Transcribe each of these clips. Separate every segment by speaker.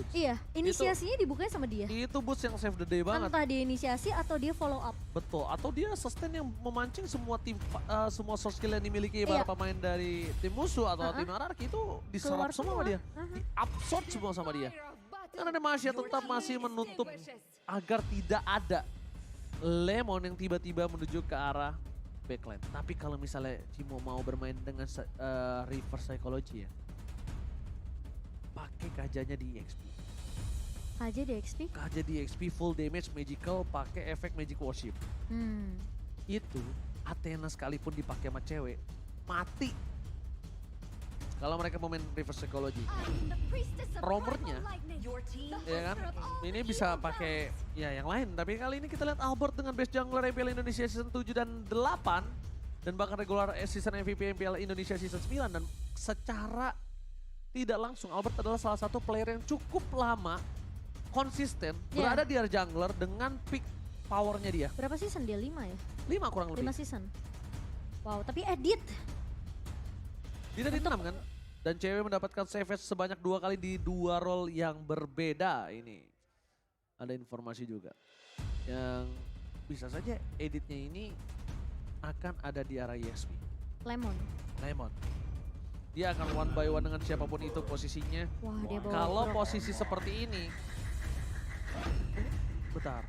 Speaker 1: Boots.
Speaker 2: Iya, inisiasinya dibukanya sama dia.
Speaker 1: Itu Boots yang save the day banget.
Speaker 2: Entah dia inisiasi atau dia follow up.
Speaker 1: Betul, atau dia sustain yang memancing semua tim, semua soft skill yang dimiliki para pemain dari tim musuh atau tim Ararki itu diserap
Speaker 2: Keluar
Speaker 1: semua sama dia.
Speaker 2: semua.
Speaker 1: Di-absorb semua sama dia. Karena Demacia tetap masih menutup agar tidak ada Lemon yang tiba-tiba menuju ke arah backline. Tapi kalau misalnya Cimo mau bermain dengan reverse psychology ya, pakai kajanya di EXP.
Speaker 2: Aja di XP.
Speaker 1: Kaja di EXP full damage magical pakai efek magic worship. Itu Athena sekalipun dipakai sama cewek mati. Kalau mereka mau main reverse psychology. Romernya ya kan, ini bisa pakai ya yang lain. Tapi kali ini kita lihat Albert dengan best jungler MPL Indonesia season 7 dan 8. Dan bahkan regular season MVP MPL Indonesia season 9. Dan secara tidak langsung Albert adalah salah satu player yang cukup lama konsisten berada di area jungler dengan peak powernya dia.
Speaker 2: Berapa season dia? 5 ya?
Speaker 1: 5 kurang lebih.
Speaker 2: 5 season. Wow, tapi edit.
Speaker 1: Dia tadi 6 kan? Dan cewek mendapatkan save sebanyak 2 kali di 2 role yang berbeda ini. Ada informasi juga. Yang bisa saja editnya ini akan ada di arah ESP.
Speaker 2: Lemon.
Speaker 1: Dia akan one by one dengan siapapun itu posisinya.
Speaker 2: Wah, dia bawa
Speaker 1: Kalau
Speaker 2: Grok.
Speaker 1: posisi seperti ini. Bentar.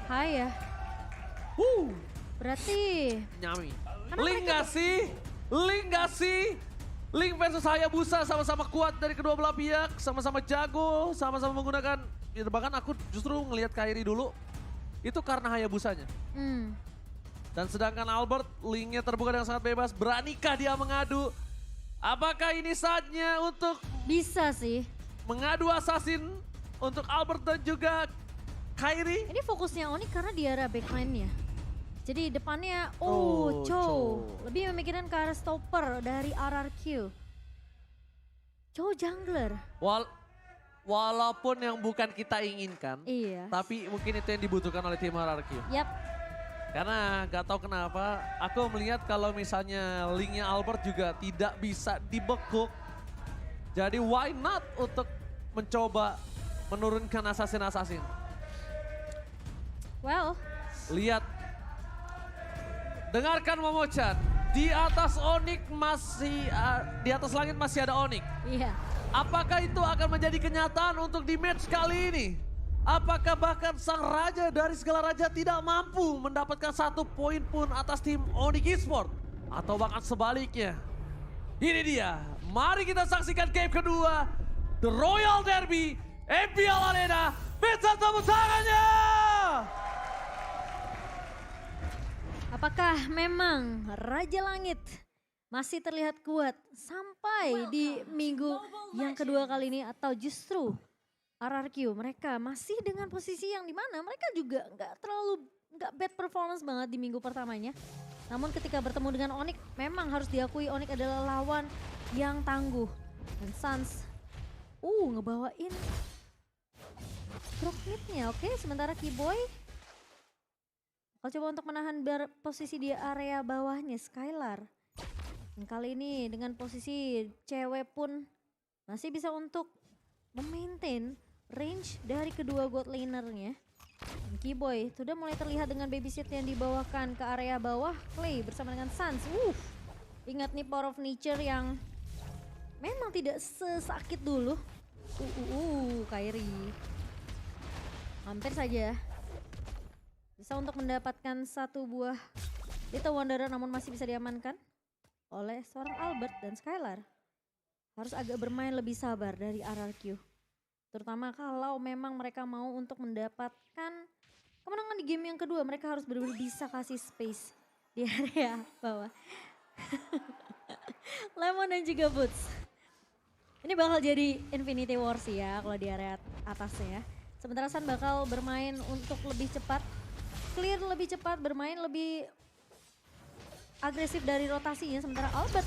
Speaker 2: Hai ya. Berarti
Speaker 1: Nyami. Link gak sih? Link versus Hayabusa sama-sama kuat dari kedua belah pihak. Sama-sama jago, sama-sama menggunakan. Ya, bahkan aku justru ngelihat Kairi dulu. Itu karena Hayabusanya. Dan sedangkan Albert, linknya terbuka dengan sangat bebas. Beranikah dia mengadu? Apakah ini saatnya untuk
Speaker 2: bisa sih.
Speaker 1: mengadu assassin untuk Albert dan juga Kairi?
Speaker 2: Ini fokusnya Onyx karena di arah backline-nya. Jadi depannya,
Speaker 1: Oh,
Speaker 2: Chow. Lebih memikirkan ke arah stopper dari RRQ. Chow jungler.
Speaker 1: Walaupun yang bukan kita inginkan,
Speaker 2: Iya.
Speaker 1: tapi mungkin itu yang dibutuhkan oleh tim RRQ.
Speaker 2: Yap.
Speaker 1: Karena gak tahu kenapa, aku melihat kalau misalnya linknya Albert juga tidak bisa dibekuk. Jadi why not untuk mencoba menurunkan assassin-assassin.
Speaker 2: Well.
Speaker 1: Lihat. Dengarkan Momochan, di atas Onyx masih, di atas langit masih ada Onyx.
Speaker 2: Iya.
Speaker 1: Apakah itu akan menjadi kenyataan untuk di match kali ini? Apakah bahkan sang raja dari segala raja tidak mampu mendapatkan 1 poin pun atas tim Onyx Esports? Atau bahkan sebaliknya? Ini dia, mari kita saksikan game kedua. The Royal Derby, MPL Arena, minta tepuk tangannya!
Speaker 2: Apakah memang Raja Langit masih terlihat kuat sampai di minggu yang kedua kali ini, atau justru RRQ mereka masih dengan posisi yang dimana mereka juga nggak bad performance banget di minggu pertamanya. Namun ketika bertemu dengan Onyx, memang harus diakui Onyx adalah lawan yang tangguh. Dan Suns ngebawain drop mid-nya, oke. Sementara Keyboy coba untuk menahan posisi di area bawahnya Skylar. Dan kali ini dengan posisi cewek pun masih bisa untuk memaintain range dari kedua god lanernya. Dan Keyboy sudah mulai terlihat dengan babysit yang dibawakan ke area bawah. Clay bersama dengan Suns. Ingat nih Power of Nature yang memang tidak sesakit dulu. Kairi. Hampir saja bisa untuk mendapatkan 1 buah Little Wanderer, namun masih bisa diamankan oleh seorang Albert dan Skylar. Harus agak bermain lebih sabar dari RRQ. Terutama kalau memang mereka mau untuk mendapatkan kemenangan di game yang kedua. Mereka harus benar-benar bisa kasih space di area bawah. Lemon dan juga Boots. Ini bakal jadi Infinity War sih ya kalau di area atasnya ya. Sementara Sun bakal bermain untuk lebih cepat. Clear lebih cepat, bermain lebih agresif dari rotasinya. Sementara Albert,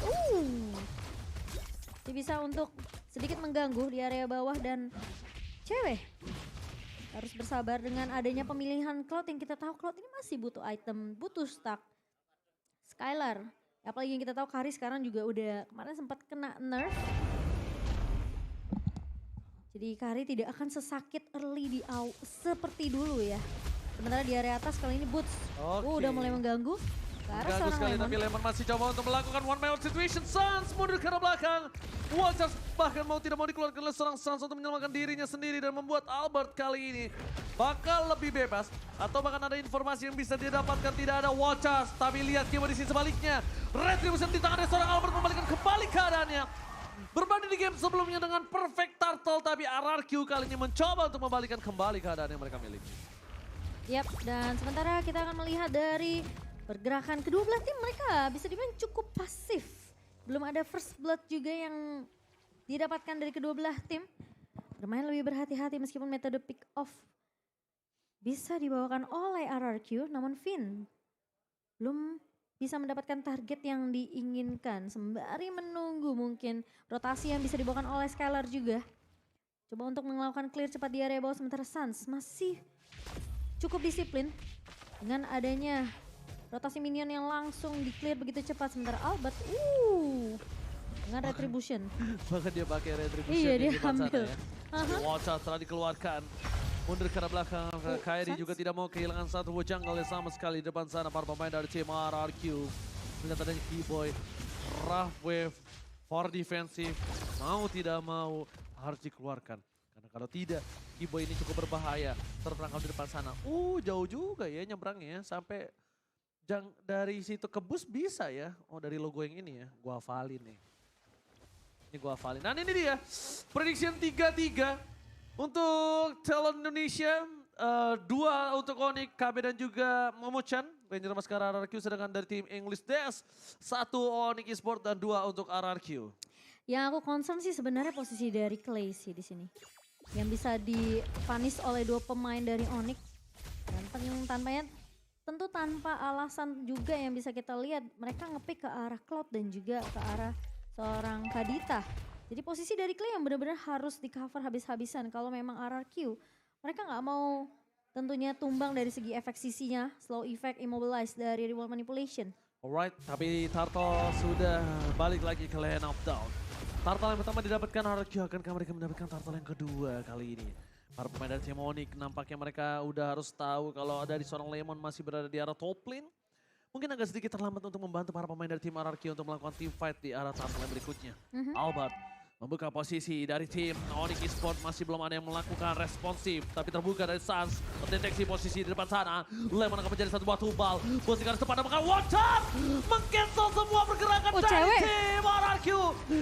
Speaker 2: dia bisa untuk sedikit mengganggu di area bawah dan cewek. Harus bersabar dengan adanya pemilihan Cloud yang kita tahu Cloud ini masih butuh item, butuh stack. Skylar, apalagi yang kita tahu Kari sekarang juga udah kemarin sempat kena nerf. Jadi Kari tidak akan sesakit early seperti dulu ya. Sementara di area atas kali ini Boots udah mulai mengganggu. Ke arah
Speaker 1: Gagal
Speaker 2: seorang
Speaker 1: sekali
Speaker 2: Lemon.
Speaker 1: tapi Lemon masih coba untuk melakukan one man situation. Suns mundur ke arah belakang. Walters bahkan mau tidak mau dikeluarkan oleh seorang Suns untuk menyelamatkan dirinya sendiri dan membuat Albert kali ini bakal lebih bebas. Atau bahkan ada informasi yang bisa dia dapatkan, tidak ada Walters. Tapi lihat Kimo di sisi sebaliknya. Retribution di tangan dari seorang Albert membalikan kembali keadaannya. Berbanding di game sebelumnya dengan perfect turtle, tapi RRQ kali ini mencoba untuk membalikan kembali keadaan yang mereka miliki.
Speaker 2: Yap, dan sementara kita akan melihat dari pergerakan kedua belah tim, mereka bisa dibilang cukup pasif. Belum ada first blood juga yang didapatkan dari kedua belah tim. Bermain lebih berhati-hati meskipun metode pick off bisa dibawakan oleh RRQ, namun Finn belum bisa mendapatkan target yang diinginkan. Sembari menunggu mungkin rotasi yang bisa dibawakan oleh Skylar juga. Coba untuk melakukan clear cepat di area bawah, sementara Suns masih cukup disiplin dengan adanya rotasi minion yang langsung di-clear begitu cepat. Sementara Albert, dengan retribution.
Speaker 1: Bahkan dia pakai retribution
Speaker 2: Iya,
Speaker 1: di
Speaker 2: dia
Speaker 1: depan sana
Speaker 2: ambil.
Speaker 1: ya. Walters telah dikeluarkan. Mundur ke arah belakang. Kyrie
Speaker 2: Suns.
Speaker 1: juga tidak mau kehilangan satu jungle yang sama sekali di depan sana. Para pemain dari tim RRQ. Melihat adanya Keyboy. Rough wave. For defensive. Mau tidak mau harus dikeluarkan. Karena kalau tidak, Keyboy ini cukup berbahaya. Terperangkap di depan sana. Jauh juga ya nyebrangnya. Sampai dari situ ke bus bisa ya. Oh, dari logo yang ini ya. Gua hafalin nih. Ini gua hafalin. Nah, ini dia. Prediction 3-3 untuk Talent Indonesia. 2 untuk Onyx, KB dan juga Momochan. Ranger Maskara RRQ, sedangkan dari tim English Dash 1 Onyx Esport dan 2 untuk RRQ.
Speaker 2: Yang aku concern sih sebenarnya posisi dari Clay sih di sini. Yang bisa dipanis oleh 2 pemain dari Onyx. Dan tentu tanpa alasan juga yang bisa kita lihat, mereka ngepick ke arah Cloud dan juga ke arah seorang Kadita. Jadi posisi dari Clay yang benar-benar harus di cover habis-habisan. Kalau memang RRQ, mereka nggak mau tentunya tumbang dari segi efek CC-nya, slow effect, immobilize dari reward manipulation.
Speaker 1: Alright, tapi Turtle sudah balik lagi ke lane of down. Turtle yang pertama didapatkan RRQ, akankah mereka mendapatkan Turtle yang kedua kali ini? Para pemain dari tim Onyx nampaknya mereka udah harus tahu kalau dari seorang Lemon masih berada di arah top lane. Mungkin agak sedikit terlambat untuk membantu para pemain dari tim RRQ untuk melakukan team fight di arah Turtle yang berikutnya. Albert membuka posisi dari tim Onyx Esport, masih belum ada yang melakukan responsif. Tapi terbuka dari Suns, mendeteksi posisi di depan sana. Lemon akan menjadi satu buah tumbal. Posisi garis depan apakah Watcher meng-cancel semua pergerakan dari
Speaker 2: cewek.
Speaker 1: tim RRQ.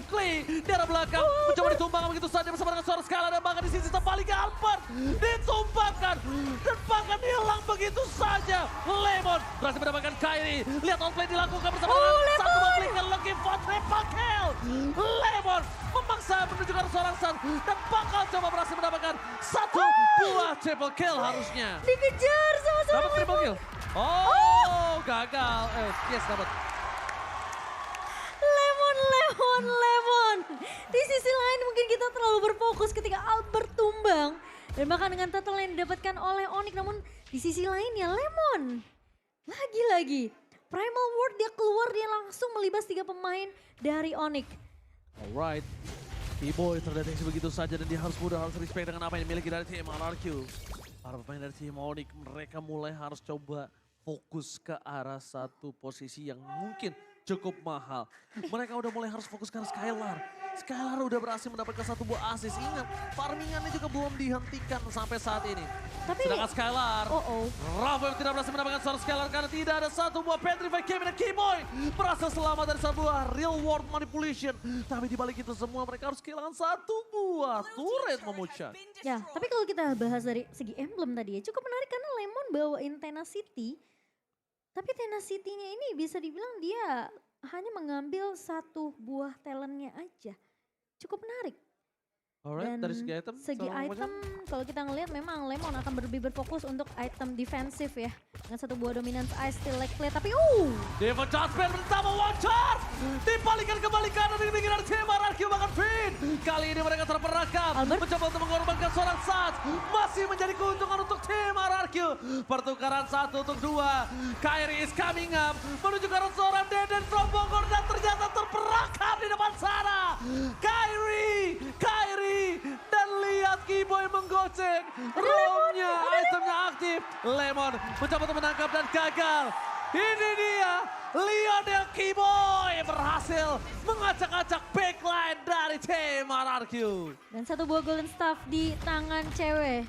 Speaker 1: Clay di arah belakang mencoba ditumbang begitu saja bersama dengan suara Skala dan bahkan di sisi sebaliknya Albert ditumbangkan dan bahkan hilang begitu saja. Lemon berhasil mendapatkan Kyrie. Lihat outplay dilakukan bersama dengan satu membelikan looking for triple kill. Lemon memaksa menuju ke arah seorang Sun dan bakal coba berhasil mendapatkan satu buah triple kill harusnya.
Speaker 2: Dikejar sama seorang
Speaker 1: Dapat triple kill. Gagal. Yes, dapat.
Speaker 2: Lemon. Di sisi lain mungkin kita terlalu berfokus ketika Albert tumbang. Dan bahkan dengan total yang didapatkan oleh Onyx, namun di sisi lainnya Lemon. Lagi-lagi, Primal Ward dia keluar, dia langsung melibas 3 pemain dari Onyx.
Speaker 1: Alright. Keyboy terdeteksi begitu saja dan dia harus respect dengan apa yang dimiliki dari tim RRQ. Para pemain dari tim Onyx mereka mulai harus coba fokus ke arah satu posisi yang mungkin cukup mahal. Mereka udah mulai harus fokus ke arah Skylar. Skylar udah berhasil mendapatkan satu buah assist. Ingat, farmingannya juga belum dihentikan sampai saat ini.
Speaker 2: Tapi,
Speaker 1: sedangkan Skylar, Rafael tidak berhasil mendapatkan seorang Skylar karena tidak ada satu buah Petrify Game dan Keyboy berhasil selamat dari satu buah real world manipulation. Tapi dibalik itu semua mereka harus kehilangan satu buah turret Momochan.
Speaker 2: Ya, tapi kalau kita bahas dari segi emblem tadi ya, cukup menarik karena Lemon bawain Tenacity. Tapi Tenacity-nya ini bisa dibilang dia hanya mengambil satu buah talentnya aja. Cukup menarik.
Speaker 1: Alright,
Speaker 2: Dan
Speaker 1: dari segi item?
Speaker 2: segi item kalau kita ngelihat memang Lemon akan lebih berfokus untuk item defensif ya. Dengan satu buah dominance ice still like play tapi
Speaker 1: Devon Jasper bersama Watcher. Dibalikan kembali kanan di pinggir dari tim RRQ bahkan Finn. Kali ini mereka terperangkap. Mencoba untuk mengorbankan seorang Suns. Masih menjadi keuntungan untuk tim RRQ. Pertukaran 1 untuk 2. Kyrie is coming up. Menuju ke arah seorang Deden from Bogor dan ternyata terperangkap di depan sana. Kyrie. Dan lihat menggoceng. Romnya, itemnya aktif. Lemon mencoba untuk menangkap dan gagal. Ini dia, Lionel Keyboy berhasil mengacak-acak backline dari tim RRQ.
Speaker 2: Dan satu buah golden staff di tangan cewek.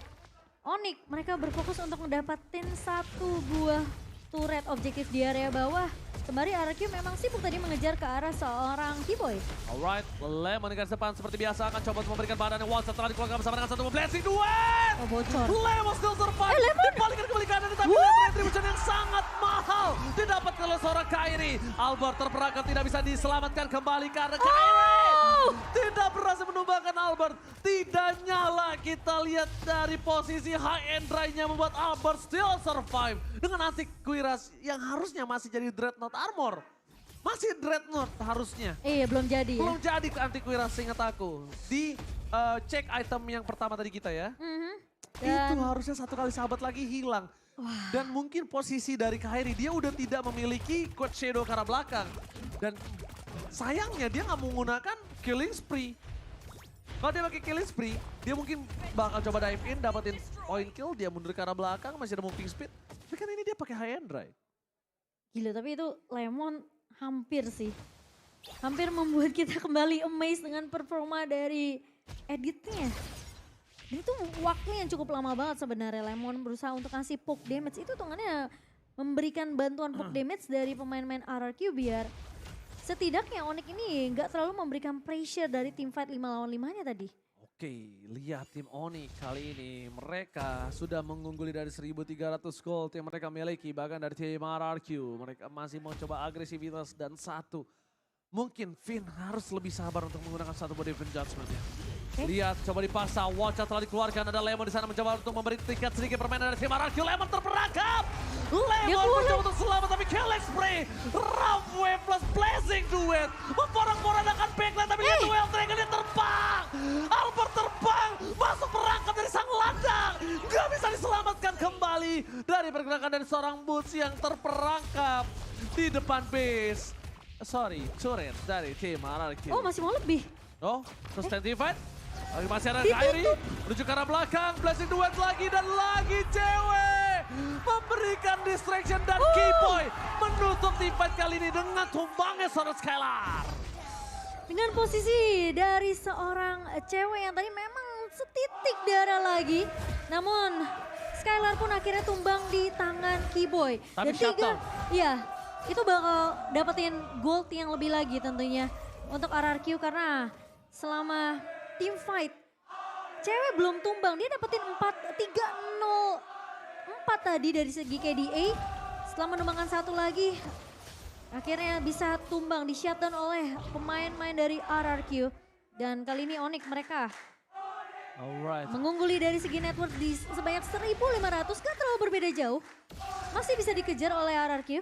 Speaker 2: Onyx, mereka berfokus untuk mendapatkan satu buah turret objektif di area bawah. Kembali RRQ memang sibuk tadi mengejar ke arah seorang Keyboy.
Speaker 1: Alright, Lemon di garis depan seperti biasa akan coba untuk memberikan badan yang one shot setelah dikeluarkan bersama dengan satu blessing duet.
Speaker 2: Oh, bocor.
Speaker 1: Lemon still survive.
Speaker 2: Lemon.
Speaker 1: Dibalikan kembali kanan tapi retribution yang sangat mahal didapatkan oleh seorang Kairi. Albert terperangkap tidak bisa diselamatkan kembali karena Kairi tidak berhasil menumbangkan Albert. Tidak nyala, kita lihat dari posisi high end drive-nya membuat Albert still survive. Dengan anti Quiras yang harusnya masih jadi Dreadnought armor. Masih Dreadnought harusnya.
Speaker 2: Iya, belum jadi ya.
Speaker 1: Belum jadi anti Quiras seingat aku. Di cek item yang pertama tadi kita ya. Itu harusnya satu kali sahabat lagi hilang. Dan mungkin posisi dari Kairi dia udah tidak memiliki Coach Shadow ke arah belakang. Dan sayangnya dia nggak menggunakan killing spree. Kalau dia pakai killing spree, dia mungkin bakal coba dive in, dapetin point kill, dia mundur ke arah belakang, masih ada moving speed. Tapi kan ini dia pakai high end drive.
Speaker 2: Gila, tapi itu Lemon hampir sih. Hampir membuat kita kembali amazed dengan performa dari editnya. Dan itu waktunya yang cukup lama banget sebenarnya. Lemon berusaha untuk kasih poke damage. Itu hitungannya memberikan bantuan poke damage dari pemain-pemain RRQ biar setidaknya Onyx ini nggak terlalu memberikan pressure dari tim fight 5 lawan 5-nya tadi.
Speaker 1: Oke, lihat tim Onyx kali ini. Mereka sudah mengungguli dari 1.300 gold yang mereka miliki. Bahkan dari tim RRQ. Mereka masih mau coba agresivitas dan satu. Mungkin Finn harus lebih sabar untuk menggunakan satu body defense judgment-nya. Lihat, coba dipaksa. Watch telah dikeluarkan. Ada Lemon di sana mencoba untuk memberi tingkat sedikit permainan dari tim RRQ. Lemon terperangkap. Lemon mencoba untuk selamat tapi killing spree. Ramway plus blessing duet. Memporak-porandakan backline tapi lihat duel Dragon dia terbang. Albert terbang. Masuk perangkap dari sang ladang. Gak bisa diselamatkan kembali dari pergerakan dari seorang Boots yang terperangkap di depan base. Sorry, turret dari tim RRQ.
Speaker 2: Oh, masih mau lebih.
Speaker 1: Oh, terus fight. Masih ada Kairi, menuju ke arah belakang, blessing duet lagi dan lagi cewek. Memberikan distraction dan Keyboy menutup teamfight kali ini dengan tumbangnya seorang Skylar.
Speaker 2: Dengan posisi dari seorang cewek yang tadi memang setitik darah lagi. Namun Skylar pun akhirnya tumbang di tangan Keyboy.
Speaker 1: Tapi
Speaker 2: Dan iya, itu bakal dapetin gold yang lebih lagi tentunya untuk RRQ karena selama team fight cewek belum tumbang, dia dapetin 4 tadi dari segi KDA. Setelah menumbangkan satu lagi akhirnya bisa tumbang, di shutdown oleh pemain-pemain dari RRQ. Dan kali ini Onyx mereka mengungguli dari segi network di sebanyak 1.500, gak terlalu berbeda jauh. Masih bisa dikejar oleh RRQ.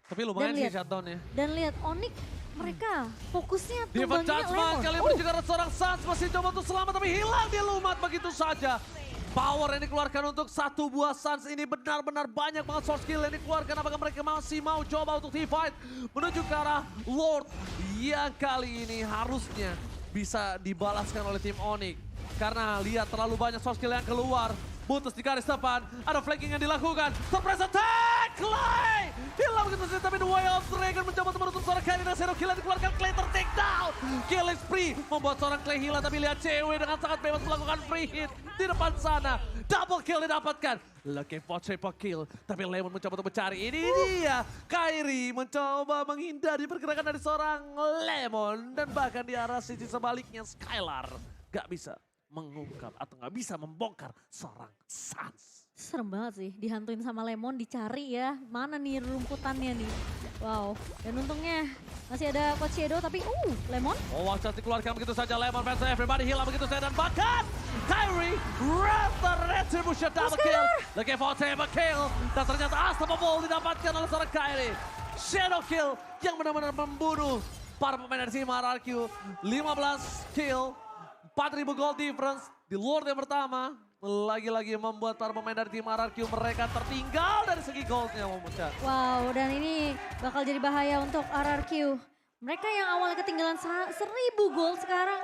Speaker 1: Tapi lumayan sih shutdownnya.
Speaker 2: Dan lihat Onyx mereka fokusnya
Speaker 1: Divert
Speaker 2: tumbangnya
Speaker 1: Judgment
Speaker 2: Lemon.
Speaker 1: kali ini menuju ke arah seorang Sans masih coba untuk selamat tapi hilang dia lumat begitu saja. Power yang dikeluarkan untuk satu buah Sans ini benar-benar banyak banget source skill yang dikeluarkan. Apakah mereka masih mau coba untuk teamfight menuju ke arah Lord yang kali ini harusnya bisa dibalaskan oleh tim Onyx. Karena lihat terlalu banyak source skill yang keluar. Putus di garis depan, ada flanking yang dilakukan. Surprise attack, Clay! Hilang begitu saja, tapi The Way of Dragon mencoba untuk menutup seorang Kairi dan Zero Kill yang dikeluarkan. Clay tertakedown. Killing spree membuat seorang Clay hilang, tapi lihat cewek dengan sangat bebas melakukan free hit di depan sana. Double kill didapatkan. Looking for triple kill, tapi Lemon mencoba untuk mencari. Ini dia, Kairi mencoba menghindari pergerakan dari seorang Lemon. Dan bahkan di arah sisi sebaliknya Skylar gak bisa mengungkap atau nggak bisa membongkar seorang Sans.
Speaker 2: Serem banget sih, dihantuin sama Lemon, dicari ya, mana nih rumputannya nih. Wow, dan untungnya masih ada Coach Shadow tapi Lemon.
Speaker 1: Oh, Watch dikeluarkan begitu saja, Lemon fans everybody hilang begitu saja dan bahkan Kairi rata retribution double kill. Looking for triple kill dan ternyata unstoppable didapatkan oleh seorang Kairi. Shadow kill yang benar-benar membunuh para pemain dari tim RRQ. 15 kill. 4.000 gold difference di Lord yang pertama. Lagi-lagi membuat para pemain dari tim RRQ mereka tertinggal dari segi goldnya.
Speaker 2: Wow, dan ini bakal jadi bahaya untuk RRQ. Mereka yang awalnya ketinggalan 1.000 gold sekarang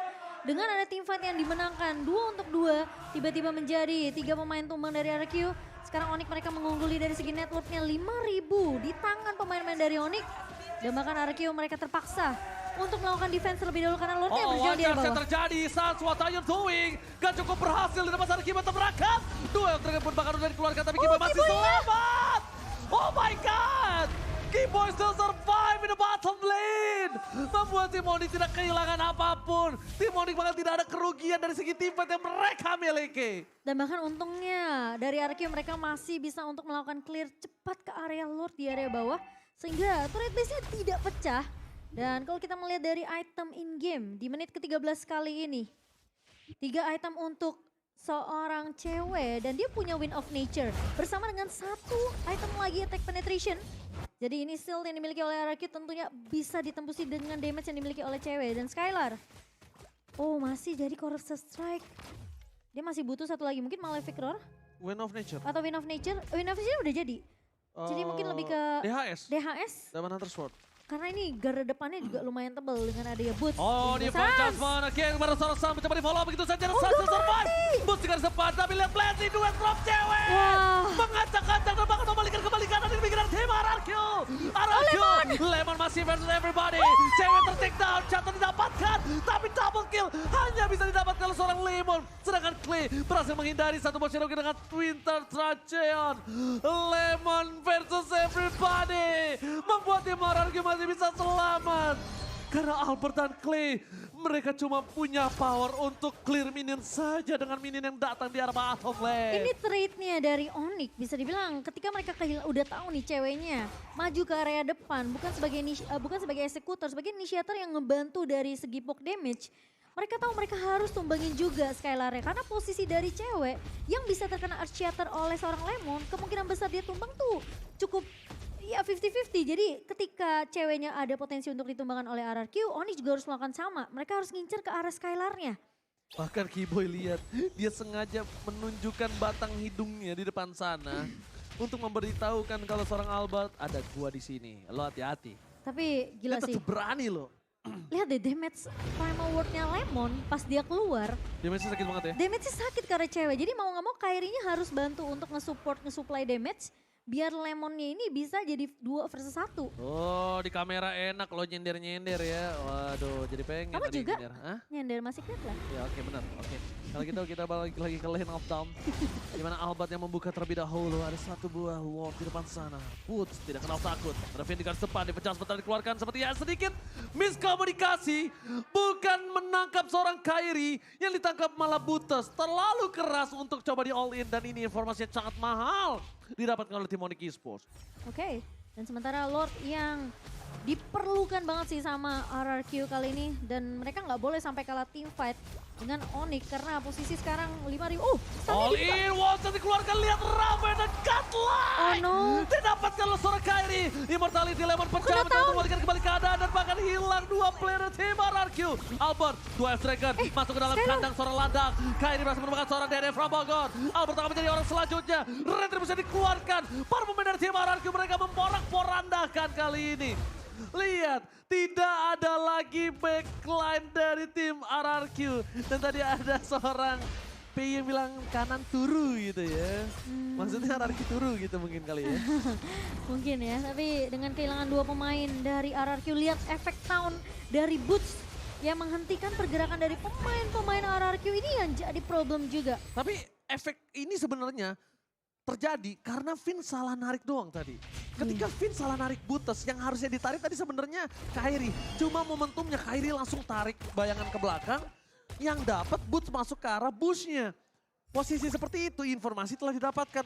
Speaker 2: dengan ada team fight yang dimenangkan 2 untuk 2 tiba-tiba menjadi 3 pemain tumbang dari RRQ. Sekarang Onyx mereka mengungguli dari segi networknya 5.000 di tangan pemain-pemain dari Onyx. Dan bahkan RRQ mereka terpaksa untuk melakukan defense terlebih dahulu karena Lordnya berjalan di
Speaker 1: wajar
Speaker 2: bawah.
Speaker 1: yang terjadi saat what are you doing? Gak cukup berhasil di depan sana Kiba terberangkat. Dua yang pun bahkan udah dikeluarkan tapi Kiba masih selamat. Oh my god. Kiboy still survive in the bottom lane. Membuat tim Onyx tidak kehilangan apapun. Tim Onyx bahkan tidak ada kerugian dari segi tim fight yang mereka miliki.
Speaker 2: Dan bahkan untungnya dari RRQ mereka masih bisa untuk melakukan clear cepat ke area Lord di area bawah. Sehingga turret base-nya tidak pecah. Dan kalau kita melihat dari item in-game di menit ke-13 kali ini. 3 item untuk seorang cewek dan dia punya Wind of Nature. Bersama dengan 1 item lagi attack penetration. Jadi ini skill yang dimiliki oleh RRQ tentunya bisa ditembusi dengan damage yang dimiliki oleh cewek. Dan Skylar, oh masih jadi Corrupted Strike. Dia masih butuh 1 lagi, mungkin Malefic Roar.
Speaker 1: Wind of Nature.
Speaker 2: Atau Wind of Nature, Wind of Nature udah jadi. Jadi mungkin lebih ke DHS.
Speaker 1: Diamond Hunter Sword.
Speaker 2: Karena ini garda depannya juga lumayan tebal dengan adanya Boots.
Speaker 1: Oh, di Fantasman, oke, kemarin seorang Sam mencoba di follow begitu saja. Sansa survive. Boots juga sempat, tapi lihat Blessing, duet drop cewek. Mengacak-acak dan bahkan membalikan kembali kanan di pikiran tim RRQ. Lemon masih versus everybody. Cewek ter-take down, Chaton didapatkan. Tapi double kill hanya bisa didapatkan oleh seorang Lemon. Sedangkan Clay berhasil menghindari satu bot Cherokee dengan Winter Tracheon. Lemon versus everybody. Membuat tim RRQ masih bisa selamat. Karena Albert dan Clay, mereka cuma punya power untuk clear minion saja dengan minion yang datang di arah bottom lane.
Speaker 2: Ini trade-nya dari Onyx bisa dibilang ketika mereka udah tahu nih ceweknya maju ke area depan bukan sebagai eksekutor, sebagai inisiator yang ngebantu dari segi poke damage. Mereka tahu mereka harus tumbangin juga Skylar-nya karena posisi dari cewek yang bisa terkena Earth Shatter oleh seorang Lemon, kemungkinan besar dia tumbang tuh cukup ya 50-50. Jadi ketika ceweknya ada potensi untuk ditumbangkan oleh RRQ, Onyx juga harus melakukan sama. Mereka harus ngincer ke arah Skylar-nya.
Speaker 1: Bahkan Kiboy lihat, dia sengaja menunjukkan batang hidungnya di depan sana untuk memberitahukan kalau seorang Albert ada gua di sini. Lo hati-hati.
Speaker 2: Tapi gila
Speaker 1: Dia
Speaker 2: sih.
Speaker 1: tetap berani loh.
Speaker 2: Lihat deh damage primal ward-nya Lemon pas dia keluar.
Speaker 1: Damage-nya sakit banget ya.
Speaker 2: Damage-nya sakit karena cewek. Jadi mau gak mau Kairi-nya harus bantu untuk nge-supply damage. Biar Lemonnya ini bisa jadi 2 versus 1.
Speaker 1: Oh, di kamera enak lo nyender-nyender ya. Waduh, jadi pengen
Speaker 2: Kamu
Speaker 1: tadi
Speaker 2: juga
Speaker 1: nyender. Hah?
Speaker 2: nyender masih keren lah.
Speaker 1: Ya oke benar, oke. Kalau gitu kita balik lagi ke lane of down. Dimana Albert yang membuka terlebih dahulu. Ada 1 buah ward di depan sana. Boots tidak kenal takut. Revin di garis depan, dipecah sebentar dikeluarkan. Sepertinya sedikit miskomunikasi. Bukan menangkap seorang Kairi. Yang ditangkap malah Buttes. Terlalu keras untuk coba di all in. Dan ini informasi yang sangat mahal didapatkan oleh tim Onyx Esports.
Speaker 2: Oke, dan sementara Lord yang diperlukan banget sih sama RRQ kali ini. Dan mereka nggak boleh sampai kalah team fight dengan Onyx karena posisi sekarang 5.000.
Speaker 1: All in, Watson dikeluarkan, lihat Raven dan Godlike.
Speaker 2: Oh no.
Speaker 1: Didapatkan oleh seorang Kairi. Immortality Lemon pecah, mencoba membalikan kembali keadaan dan bahkan hilang 2 player tim RRQ. Albert, 2 F-Dragon masuk ke dalam kandang seorang landang. Kairi berhasil menemukan seorang DD from Bogor. Albert akan menjadi orang selanjutnya. Retribusi dikeluarkan. Para pemain dari tim RRQ mereka memporak-porandakan kali ini. Lihat, tidak ada lagi backline dari tim RRQ. Dan tadi ada seorang PY yang bilang kanan turu gitu ya. Maksudnya RRQ turu gitu mungkin kali ya.
Speaker 2: Mungkin ya, tapi dengan kehilangan 2 pemain dari RRQ, lihat efek town dari Boots yang menghentikan pergerakan dari pemain-pemain RRQ ini yang jadi problem juga.
Speaker 1: Tapi efek ini sebenarnya terjadi karena Finn salah narik doang tadi. Ketika Finn salah narik Buttes yang harusnya ditarik tadi sebenarnya Kairi. Cuma momentumnya Kairi langsung tarik bayangan ke belakang. Yang dapat Boots masuk ke arah bushnya. Posisi seperti itu informasi telah didapatkan.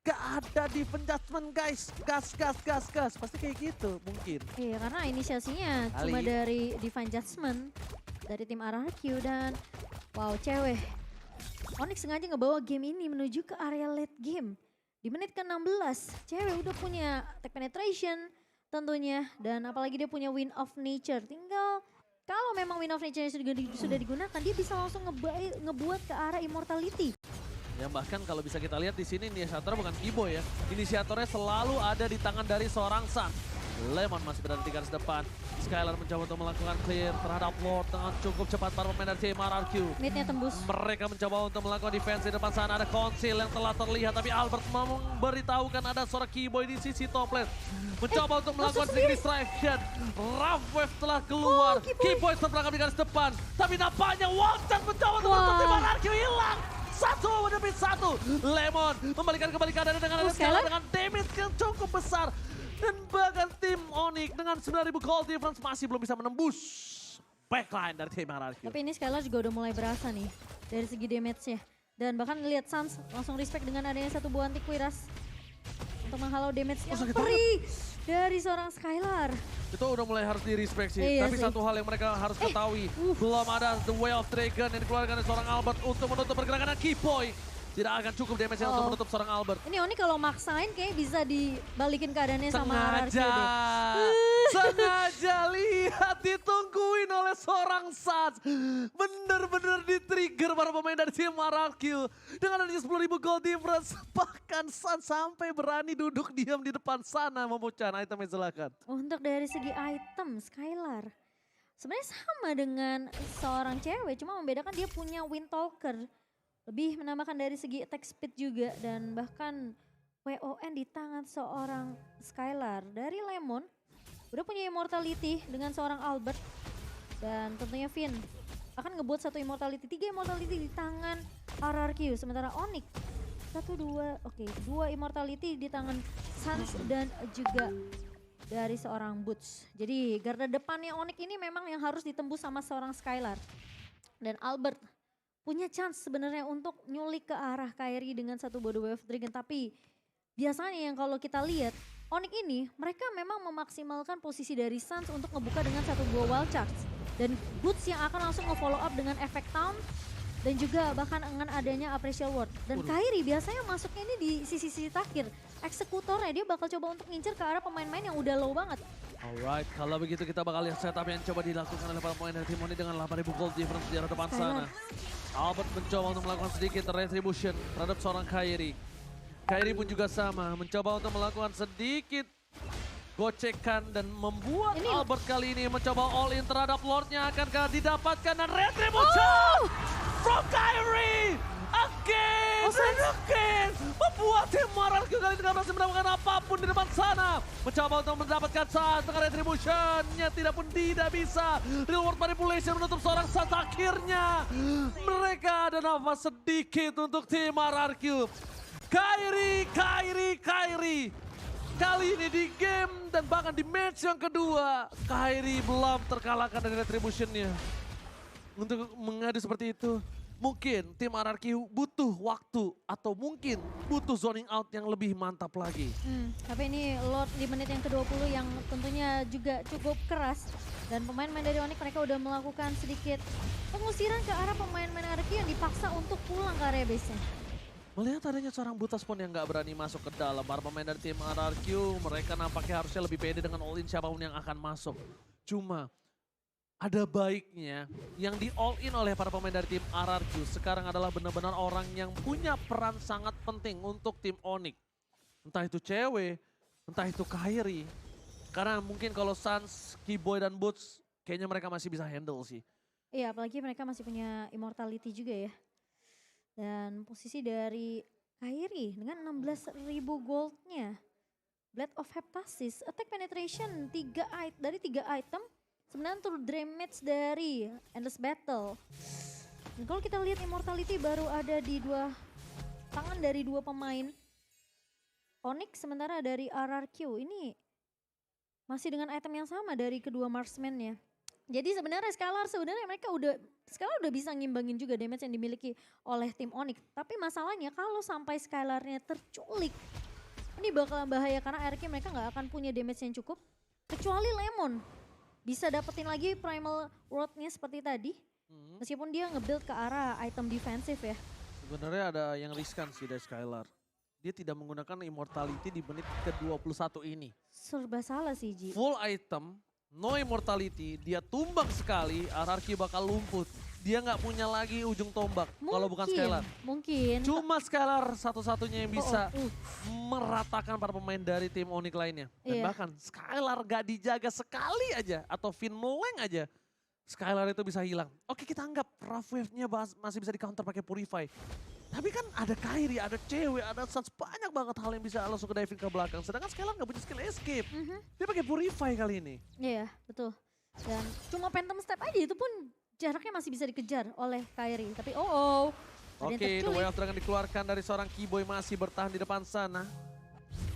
Speaker 1: Gak ada defense judgment guys. Gas. Pasti kayak gitu mungkin.
Speaker 2: Iya, karena inisiasinya cuma dari Divine Judgment dari tim RRQ dan wow, cewek. Onyx sengaja ngebawa game ini menuju ke area late game. Di menit ke-16, cewek udah punya attack penetration tentunya. Dan apalagi dia punya Wind of Nature. Tinggal kalau memang Wind of Nature sudah digunakan, dia bisa langsung ngebuat ke arah Immortality.
Speaker 1: Yang bahkan kalau bisa kita lihat di sini inisiatornya bukan Kiboy ya. Inisiatornya selalu ada di tangan dari seorang Sam. Lemon masih berada di garis depan. Skylar mencoba untuk melakukan clear terhadap Lord dengan cukup cepat para pemain dari tim RRQ.
Speaker 2: Midnya tembus.
Speaker 1: Mereka mencoba untuk melakukan defense di depan sana. Ada Konsil yang telah terlihat, tapi Albert memberitahukan ada seorang Keyboy di sisi top lane. Mencoba untuk melakukan sedikit distraction. Rough Wave telah keluar. Keyboy terperangkap di garis depan. Tapi nampaknya Walton mencoba untuk menutup tim RRQ, hilang. Satu demi satu. Lemon membalikan kembali keadaan dengan ada Skylar dengan damage yang cukup besar. Dan bahkan tim Onyx dengan 9.000 gold difference masih belum bisa menembus backline dari tim RRQ.
Speaker 2: Tapi ini Skylar juga udah mulai berasa nih dari segi damage-nya. Dan bahkan lihat Sans langsung respect dengan adanya satu buah anti-Quiras untuk menghalau damage yang perih dari seorang Skylar.
Speaker 1: Itu udah mulai harus di-respect sih.
Speaker 2: Iya
Speaker 1: tapi
Speaker 2: sih.
Speaker 1: satu hal yang mereka harus ketahui. Belum ada The Way of Dragon yang dikeluarkan dari seorang Albert untuk menutup pergerakan Keyboy. Tidak akan cukup damage untuk menutup seorang Albert.
Speaker 2: Ini Oni kalau maksain kayak bisa dibalikin keadaannya sama RRQ deh.
Speaker 1: Sengaja lihat ditungguin oleh seorang Sans. Bener-bener di-trigger para pemain dari tim RRQ. Dengan adanya 10.000 gold difference. Bahkan Sans sampai berani duduk diam di depan sana memucah itemnya silakan.
Speaker 2: Untuk dari segi item Skylar. Sebenarnya sama dengan seorang cewek, cuma membedakan dia punya Wind Talker. Lebih menambahkan dari segi attack speed juga dan bahkan WON di tangan seorang Skylar. Dari Lemon udah punya immortality dengan seorang Albert dan tentunya Finn akan ngebuat satu immortality, 3 immortality di tangan RRQ. Sementara Onyx 2 immortality di tangan Sans dan juga dari seorang Boots. Jadi garda depannya Onyx ini memang yang harus ditembus sama seorang Skylar. Dan Albert punya chance sebenarnya untuk nyulik ke arah Kairi dengan satu Body Wave Dragon. Tapi biasanya yang kalau kita lihat Onyx ini mereka memang memaksimalkan posisi dari Sans untuk ngebuka dengan satu buah Wild Charge. Dan Boots yang akan langsung nge-follow up dengan efek Town. Dan juga bahkan dengan adanya Appracial Ward. Dan Kairi biasanya masuknya ini di sisi-sisi terakhir. Eksekutornya dia bakal coba untuk ngincer ke arah pemain-pemain yang udah low banget.
Speaker 1: Alright, kalau begitu kita bakal lihat setup yang coba dilakukan oleh para pemain dari tim Onyx dengan 8.000 gold difference di arah depan sana. Albert mencoba untuk melakukan sedikit retribution terhadap seorang Kairi. Kairi pun juga sama, mencoba untuk melakukan sedikit gocekan dan membuat Albert kali ini mencoba all in terhadap Lordnya. Akankah didapatkan dan retribution from Kairi again and again. Membuat tim RRQ kali ini tidak berhasil mendapatkan apapun di depan sana. Mencoba untuk mendapatkan Sans dengan retribution-nya tidak bisa. Real world manipulation menutup seorang Sans akhirnya. Mereka ada nafas sedikit untuk tim RRQ. Kairi. Kali ini di game dan bahkan di match yang kedua. Kairi belum terkalahkan dari retribution-nya. Untuk mengadu seperti itu. Mungkin tim RRQ butuh waktu atau mungkin butuh zoning out yang lebih mantap lagi.
Speaker 2: Tapi ini Lord di menit yang ke-20 yang tentunya juga cukup keras. Dan pemain-pemain dari Onyx mereka udah melakukan sedikit pengusiran ke arah pemain-pemain RRQ yang dipaksa untuk pulang ke area base-nya.
Speaker 1: Melihat adanya seorang Butas pun yang gak berani masuk ke dalam. Para pemain dari tim RRQ mereka nampaknya harusnya lebih pede dengan all in siapapun yang akan masuk. Cuma ada baiknya yang di all in oleh para pemain dari tim RRQ sekarang adalah benar-benar orang yang punya peran sangat penting untuk tim Onyx. Entah itu cewek, entah itu Kairi. Karena mungkin kalau Sans, Keyboy dan Boots kayaknya mereka masih bisa handle sih.
Speaker 2: Iya, apalagi mereka masih punya immortality juga ya. Dan posisi dari Kairi dengan 16.000 goldnya. Blade of Heptasis, attack penetration dari 3 item. Sebenarnya untuk damage dari Endless Battle. Dan kalau kita lihat immortality baru ada di 2 tangan dari 2 pemain Onyx, sementara dari RRQ ini masih dengan item yang sama dari kedua marksman-nya. Jadi sebenarnya mereka udah bisa ngimbangin juga damage yang dimiliki oleh tim Onyx. Tapi masalahnya kalau sampai Skylar-nya terculik, ini bakalan bahaya karena RRQ mereka nggak akan punya damage yang cukup. Kecuali Lemon bisa dapetin lagi primal ward-nya seperti tadi. Meskipun dia nge-build ke arah item defensif ya.
Speaker 1: Sebenarnya ada yang riskan sih dari Skylar. Dia tidak menggunakan immortality di menit ke-21 ini.
Speaker 2: Serba salah sih Ji.
Speaker 1: Full item, no immortality, dia tumbang sekali, RRQ bakal lumput. dia nggak punya lagi ujung tombak kalau bukan Skylar.
Speaker 2: Mungkin.
Speaker 1: Cuma Skylar satu-satunya yang bisa
Speaker 2: Oh,
Speaker 1: meratakan para pemain dari tim Onyx lainnya. Dan
Speaker 2: Iya.
Speaker 1: bahkan Skylar gak dijaga sekali aja atau Finn Moeng aja. Skylar itu bisa hilang. Oke, kita anggap rough wave-nya masih bisa di counter pakai Purify. Tapi kan ada Kairi, ada cewek, ada Suns, banyak banget hal yang bisa langsung ke diving ke belakang. Sedangkan Skylar gak punya skill escape. Dia pakai Purify kali ini.
Speaker 2: Iya, betul. Dan cuma Phantom Step aja itu pun jaraknya masih bisa dikejar oleh Kairi. Tapi ada yang
Speaker 1: Oke, The
Speaker 2: terculik.
Speaker 1: Way of Dragon dikeluarkan dari seorang Keyboy, masih bertahan di depan sana.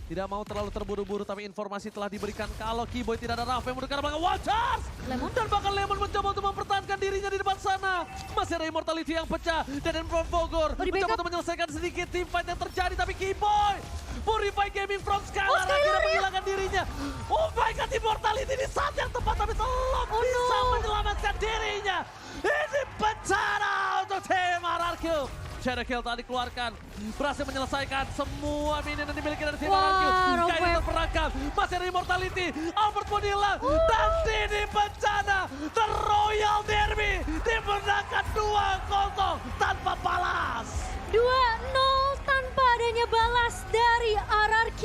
Speaker 1: Tidak mau terlalu terburu-buru, tapi informasi telah diberikan kalau Keyboy tidak ada Rafa yang mendekat belakang. Watchers!
Speaker 2: Lemon.
Speaker 1: Dan bahkan Lemon mencoba untuk mempertahankan dirinya di depan sana. Masih ada Immortality yang pecah. Dan from Bogor
Speaker 2: di
Speaker 1: mencoba
Speaker 2: backup.
Speaker 1: untuk menyelesaikan sedikit teamfight yang terjadi. Tapi Keyboy, Purify Gaming from Skylar
Speaker 2: Skylar
Speaker 1: akhirnya
Speaker 2: ya.
Speaker 1: menghilangkan dirinya. Oh my god, Immortality di saat yang tepat, tapi belum bisa menyelamatkan dirinya. Ini bencana untuk tim RRQ. Shadow Kill tadi keluarkan, berhasil menyelesaikan semua minion yang dimiliki dari tim RRQ.
Speaker 2: Rob
Speaker 1: Kairi
Speaker 2: Web.
Speaker 1: terperangkap, masih ada Immortality, Albert pun hilang, dan ini bencana. The Royal Derby dimenangkan 2-0 tanpa balas.
Speaker 2: 2-0 tanpa adanya balas dari RRQ.